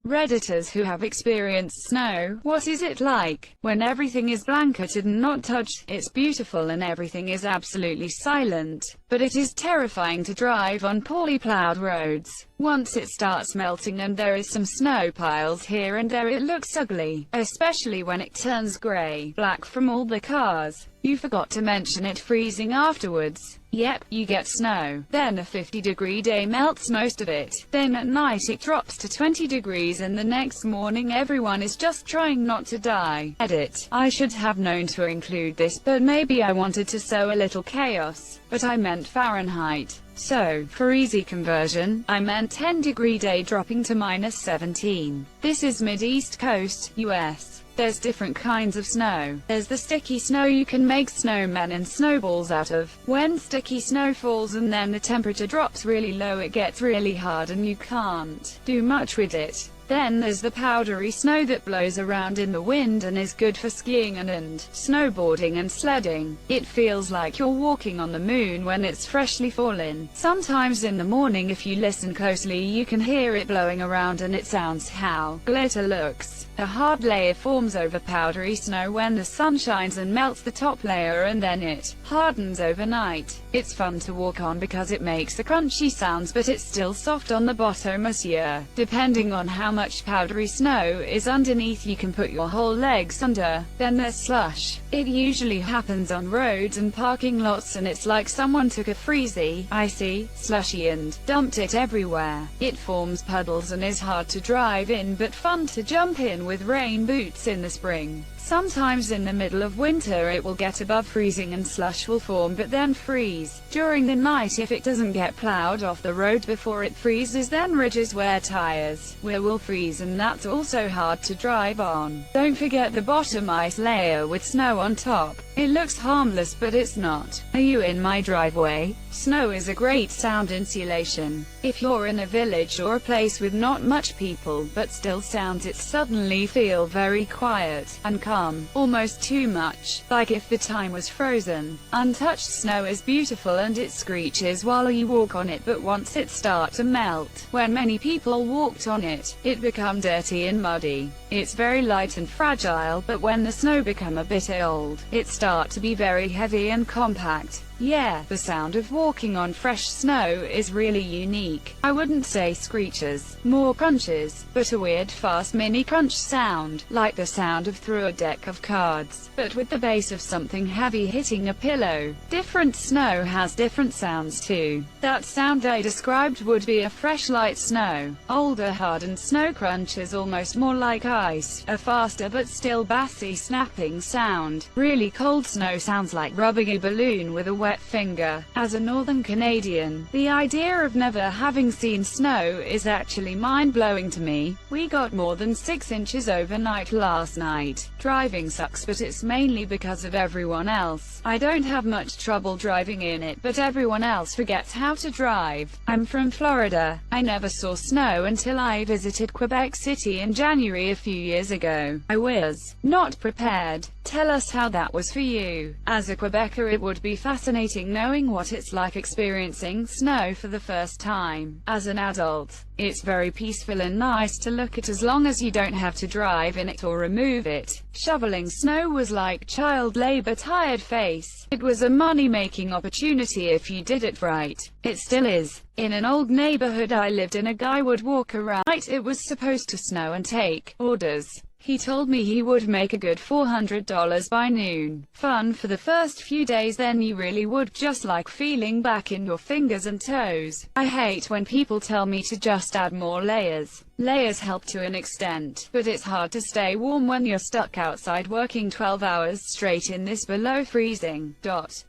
Redditors who have experienced snow. What is it like when everything is blanketed and not touched? It's beautiful and everything is absolutely silent, but it is terrifying to drive on poorly plowed roads. Once it starts melting and there is some snow piles here and there, it looks ugly, especially when it turns grey, black from all the cars. You forgot to mention it freezing afterwards. Yep, you get snow. Then a 50-degree day melts most of it. Then at night it drops to 20 degrees and the next morning everyone is just trying not to die. Edit. I should have known to include this, but maybe I wanted to sow a little chaos. But I meant Fahrenheit. So, for easy conversion, I meant 10-degree day dropping to -17. This is mid-east coast, US. There's different kinds of snow. There's the sticky snow you can make snowmen and snowballs out of. When sticky snow falls and then the temperature drops really low, it gets really hard and you can't do much with it. Then there's the powdery snow that blows around in the wind and is good for skiing and snowboarding and sledding. It feels like you're walking on the moon when it's freshly fallen. Sometimes in the morning, if you listen closely, you can hear it blowing around and it sounds how glitter looks. A hard layer forms over powdery snow when the sun shines and melts the top layer, and then it hardens overnight. It's fun to walk on because it makes the crunchy sounds, but it's still soft on the bottom, monsieur. Depending on how much powdery snow is underneath, you can put your whole legs under. Then there's slush. It usually happens on roads and parking lots, and it's like someone took a freezy, icy, slushy and dumped it everywhere. It forms puddles and is hard to drive in but fun to jump in with rain boots in the spring. Sometimes in the middle of winter it will get above freezing and slush will form but then freeze. During the night, if it doesn't get plowed off the road before it freezes, then ridges where tires will freeze, and that's also hard to drive on. Don't forget the bottom ice layer with snow on top. It looks harmless but it's not. Are you in my driveway? Snow is a great sound insulation. If you're in a village or a place with not much people but still sounds, it suddenly feel very quiet and calm, almost too much, like if the time was frozen. Untouched snow is beautiful and it screeches while you walk on it, but once it starts to melt, when many people walked on it, it become dirty and muddy. It's very light and fragile, but when the snow become a bit old, it start to be very heavy and compact. Yeah, the sound of walking on fresh snow is really unique. I wouldn't say screeches, more crunches, but a weird fast mini crunch sound, like the sound of through a deck of cards, but with the base of something heavy hitting a pillow. Different snow has different sounds too. That sound I described would be a fresh light snow. Older hardened snow crunch is almost more like ice, a faster but still bassy snapping sound. Really cold snow sounds like rubbing a balloon with a wet finger. As a Northern Canadian, the idea of never having seen snow is actually mind-blowing to me. We got more than 6 inches overnight last night. Driving sucks, but it's mainly because of everyone else. I don't have much trouble driving in it, but everyone else forgets how to drive. I'm from Florida. I never saw snow until I visited Quebec City in January a few years ago. I was not prepared. Tell us how that was for you. As a Quebecer, it would be fascinating knowing what it's like experiencing snow for the first time. As an adult, it's very peaceful and nice to look at as long as you don't have to drive in it or remove it. Shoveling snow was like child labor, tired face. It was a money-making opportunity if you did it right. It still is. In an old neighborhood I lived in, a guy would walk around. It was supposed to snow and take orders. He told me he would make a good $400 by noon. Fun for the first few days, then you really would just like feeling back in your fingers and toes. I hate when people tell me to just add more layers. Layers help to an extent, but it's hard to stay warm when you're stuck outside working 12 hours straight in this below freezing.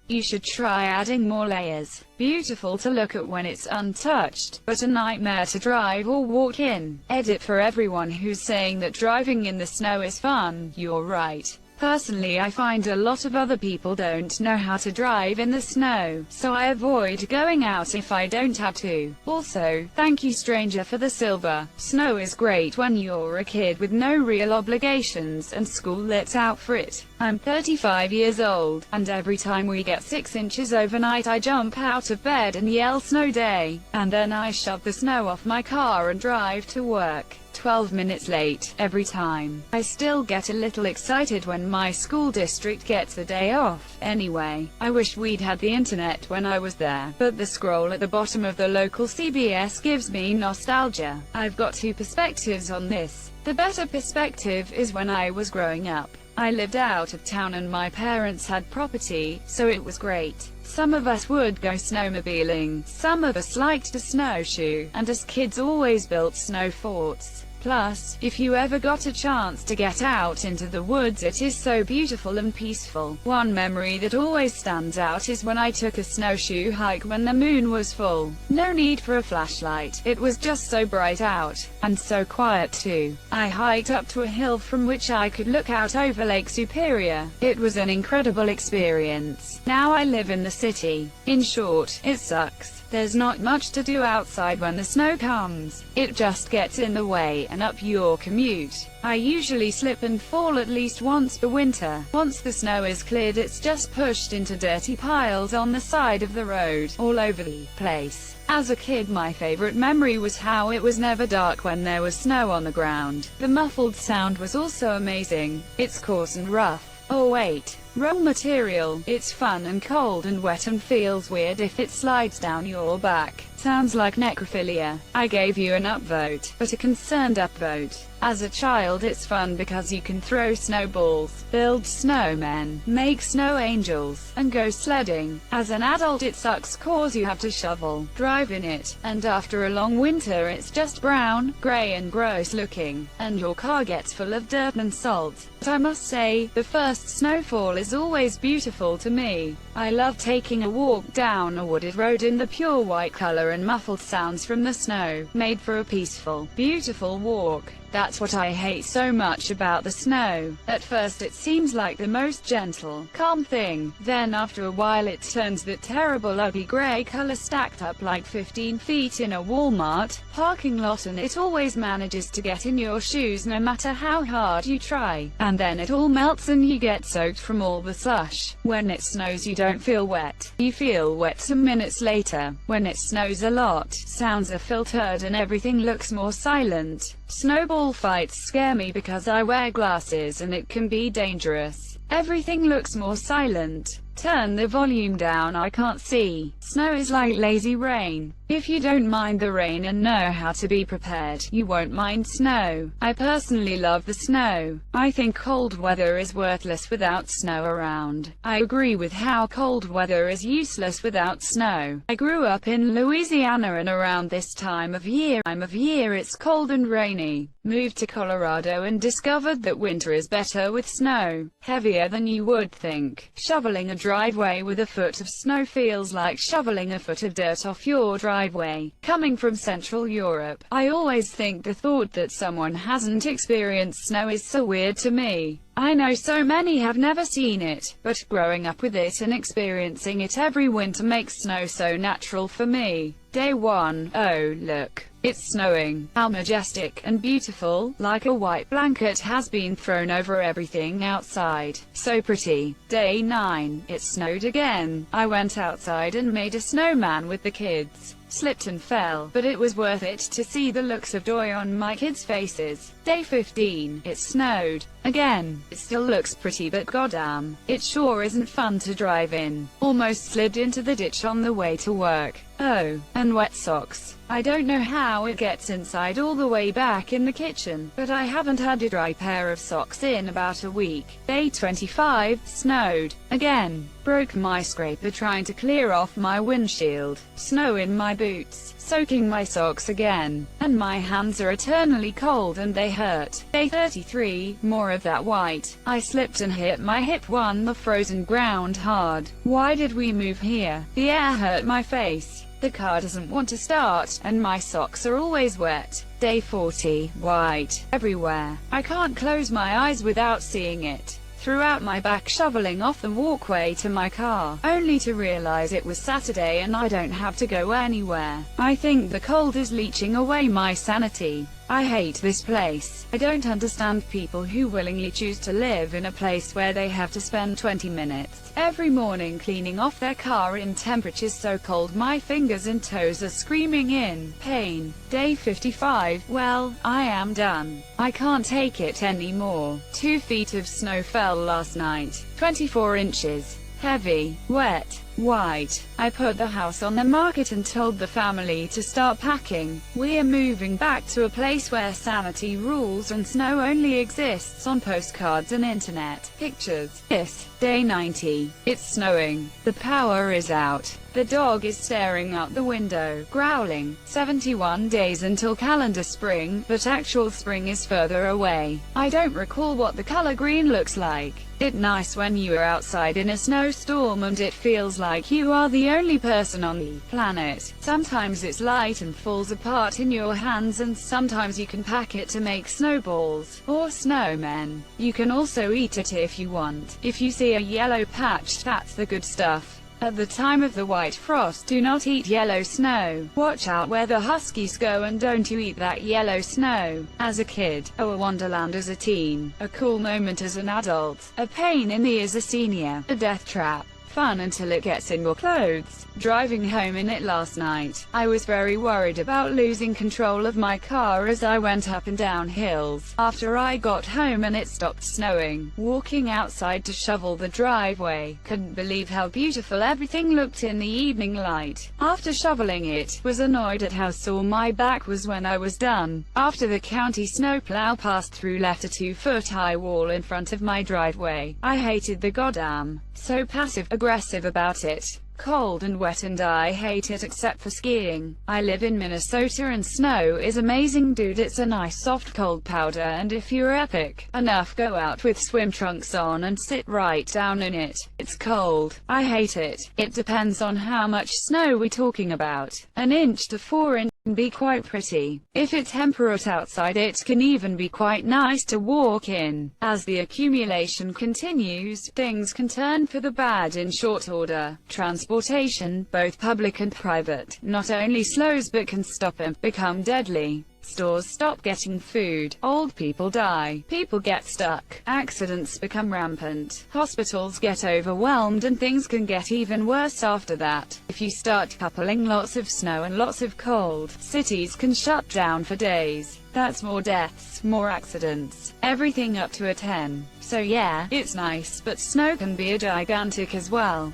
You should try adding more layers. Beautiful to look at when it's untouched, but a nightmare to drive or walk in. Edit. For everyone who's saying that driving in the snow is fun, you're right. Personally, I find a lot of other people don't know how to drive in the snow, so I avoid going out if I don't have to. Also, thank you stranger for the silver. Snow is great when you're a kid with no real obligations and school lets out for it. I'm 35 years old, and every time we get 6 inches overnight I jump out of bed and yell snow day, and then I shove the snow off my car and drive to work. 12 minutes late, every time. I still get a little excited when my school district gets a day off. Anyway, I wish we'd had the internet when I was there, but the scroll at the bottom of the local CBS gives me nostalgia. I've got two perspectives on this. The better perspective is when I was growing up. I lived out of town and my parents had property, so it was great. Some of us would go snowmobiling, some of us liked to snowshoe, and as kids always built snow forts. Plus, if you ever got a chance to get out into the woods, it is so beautiful and peaceful. One memory that always stands out is when I took a snowshoe hike when the moon was full. No need for a flashlight, it was just so bright out, and so quiet too. I hiked up to a hill from which I could look out over Lake Superior. It was an incredible experience. Now I live in the city. In short, it sucks. There's not much to do outside when the snow comes. It just gets in the way and up your commute. I usually slip and fall at least once per winter. Once the snow is cleared, it's just pushed into dirty piles on the side of the road, all over the place. As a kid, my favorite memory was how it was never dark when there was snow on the ground. The muffled sound was also amazing. It's coarse and rough. Oh wait, wrong material. It's fun and cold and wet and feels weird if it slides down your back. Sounds like necrophilia. I gave you an upvote, but a concerned upvote. As a child, it's fun because you can throw snowballs, build snowmen, make snow angels, and go sledding. As an adult, it sucks cause you have to shovel, drive in it, and after a long winter it's just brown, gray and gross looking, and your car gets full of dirt and salt. But I must say, the first snowfall is always beautiful to me. I love taking a walk down a wooded road in the pure white color and muffled sounds from the snow, made for a peaceful, beautiful walk. That's what I hate so much about the snow. At first it seems like the most gentle, calm thing. Then after a while it turns that terrible ugly gray color stacked up like 15 feet in a Walmart parking lot, and it always manages to get in your shoes no matter how hard you try. And then it all melts and you get soaked from all the slush. When it snows you don't feel wet. You feel wet some minutes later. When it snows a lot, sounds are filtered and everything looks more silent. Snowball fights scare me because I wear glasses and it can be dangerous. Everything looks more silent. Turn the volume down, I can't see. Snow is like lazy rain. If you don't mind the rain and know how to be prepared, you won't mind snow. I personally love the snow. I think cold weather is worthless without snow around. I agree with how cold weather is useless without snow. I grew up in Louisiana and around this time of year it's cold and rainy. Moved to Colorado and discovered that winter is better with snow. Heavier than you would think. Shoveling a driveway with a foot of snow feels like shoveling a foot of dirt off your driveway. Coming from Central Europe, I always think the thought that someone hasn't experienced snow is so weird to me. I know so many have never seen it, but growing up with it and experiencing it every winter makes snow so natural for me. Day 1, oh look, it's snowing. How majestic and beautiful, like a white blanket has been thrown over everything outside. So pretty. Day 9, it snowed again. I went outside and made a snowman with the kids. Slipped and fell, but it was worth it to see the looks of joy on my kids' faces. Day 15, it snowed. Again. It still looks pretty, but goddamn, it sure isn't fun to drive in. Almost slid into the ditch on the way to work. Oh, and wet socks. I don't know how it gets inside all the way back in the kitchen, but I haven't had a dry pair of socks in about a week. Day 25, snowed. Again. Broke my scraper trying to clear off my windshield. Snow in my boots. Soaking my socks again. And my hands are eternally cold and they hurt. Day 33, more of that white. I slipped and hit my hip on the frozen ground hard. Why did we move here? The air hurt my face. The car doesn't want to start, and my socks are always wet. Day 40, white, everywhere. I can't close my eyes without seeing it. Threw out my back shoveling off the walkway to my car, only to realize it was Saturday and I don't have to go anywhere. I think the cold is leeching away my sanity. I hate this place. I don't understand people who willingly choose to live in a place where they have to spend 20 minutes every morning cleaning off their car in temperatures so cold my fingers and toes are screaming in pain. Day 55. Well, I am done. I can't take it anymore. 2 feet of snow fell last night. 24 inches. Heavy, wet, white. I put the house on the market and told the family to start packing. We are moving back to a place where sanity rules and snow only exists on postcards and internet pictures. Day 90. It's snowing. The power is out. The dog is staring out the window, growling. 71 days until calendar spring, but actual spring is further away. I don't recall what the color green looks like. It's nice when you are outside in a snowstorm and it feels like you are the only person on the planet. Sometimes it's light and falls apart in your hands, and sometimes you can pack it to make snowballs or snowmen. You can also eat it if you want. If you see a yellow patch, that's the good stuff. At the time of the white frost, do not eat yellow snow. Watch out where the huskies go and don't you eat that yellow snow. As a kid, a wonderland as a teen, a cool moment as an adult, a pain in the ear as a senior, a death trap. Fun until it gets in your clothes. Driving home in it last night, I was very worried about losing control of my car as I went up and down hills. After I got home and it stopped snowing, walking outside to shovel the driveway, couldn't believe how beautiful everything looked in the evening light. After shoveling it, was annoyed at how sore my back was when I was done. After the county snowplow passed through, left a 2-foot-high wall in front of my driveway. I hated the goddamn so passive-aggressive about it. Cold and wet, and I hate it except for skiing. I live in Minnesota and snow is amazing, dude. It's a nice soft cold powder, and if you're epic enough, go out with swim trunks on and sit right down in it. It's cold. I hate it. It depends on how much snow we're talking about. 1 inch to 4 inches can be quite pretty. If it's temperate outside, it can even be quite nice to walk in. As the accumulation continues, things can turn for the bad in short order. Transportation, both public and private, not only slows but can stop and become deadly. Stores stop getting food, old people die, people get stuck, accidents become rampant, hospitals get overwhelmed, and things can get even worse after that. If you start coupling lots of snow and lots of cold, cities can shut down for days. That's more deaths, more accidents, everything up to a 10. So yeah, it's nice, but snow can be a gigantic as well.